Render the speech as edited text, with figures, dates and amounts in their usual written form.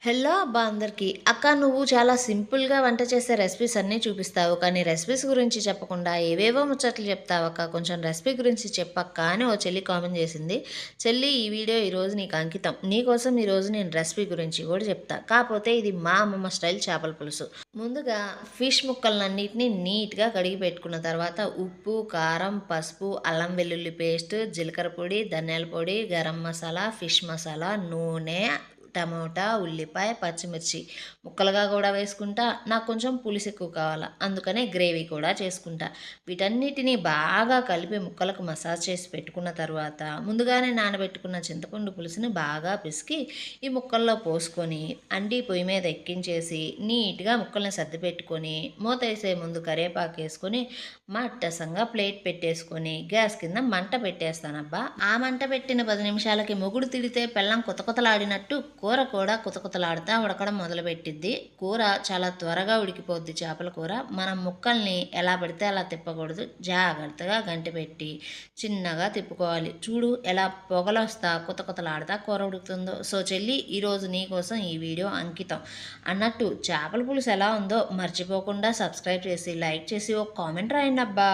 Hello అబ్బా అందరికీ. అక్క నువ్వు చాలా సింపుల్‌గా వంట చేసే రెసిపీస్ అన్నీ చూపిస్తావు. కానీ రెసిపీస్ గురించి చెప్పకుండా ఏవేవో ముచ్చట్లు చెప్తావక్క. కొంచెం రెసిపీ గురించి చెప్పక్క అని ఓ చెల్లి కామెంట్ చేసింది. చెల్లి ఈ వీడియో ఈరోజు నీకు అంకితం. నీకోసం ఈరోజు నేను రెసిపీ గురించి కూడా చెప్తా. కాపోతే ఇది మా అమ్మమ్మ స్టైల్ చేపల పులుసు. ముందుగా ఫిష్ ముక్కలన్నిటిని నీట్‌గా కడిగి పెట్టుకున్న తర్వాత ఉప్పు, కారం, పసుపు, అల్లం వెల్లుల్లి పేస్ట్, జీలకర్ర పొడి, ధనియాల పొడి, గరం మసాలా, ఫిష్ మసాలా, నూనె, టమోటా, ఉల్లిపాయ, పచ్చిమిర్చి ముక్కలుగా కూడా వేసుకుంటా. నాకు కొంచెం పులుసు ఎక్కువ కావాలా, అందుకనే గ్రేవీ కూడా చేసుకుంటా. వీటన్నిటిని బాగా కలిపి ముక్కలకు మసాజ్ చేసి పెట్టుకున్న తర్వాత ముందుగానే నానబెట్టుకున్న చింతపండు పులుసుని బాగా పిసికి ఈ ముక్కల్లో పోసుకొని అండి పొయ్యి మీద ఎక్కించేసి నీట్గా ముక్కల్ని సర్ది పెట్టుకొని మూత వేసే ముందు కరివేపాకు వేసుకొని మట్టసంగా ప్లేట్ పెట్టేసుకొని గ్యాస్ కింద మంట పెట్టేస్తానబ్బా. ఆ మంట పెట్టిన 10 నిమిషాలకి మొగుడు తిడితే పెళ్ళం కొతకొతలాడినట్టు కూర కూడా కుతకుతలాడుతా ఉడకడం మొదలుపెట్టిద్ది. కూర చాలా త్వరగా ఉడికిపోద్ది. చేపల కూర మనం ముక్కల్ని ఎలా పడితే అలా తిప్పకూడదు. జాగ్రత్తగా గంటి పెట్టి చిన్నగా తిప్పుకోవాలి. చూడు ఎలా పొగలొస్తా కుతకుతలాడుతా కూర ఉడుకుతుందో. సో చెల్లి ఈరోజు నీకోసం ఈ వీడియో అంకితం. అన్నట్టు చేపల పులుసు ఎలా ఉందో మర్చిపోకుండా సబ్స్క్రైబ్ చేసి లైక్ చేసి ఒక కామెంట్ రాయండి అబ్బా.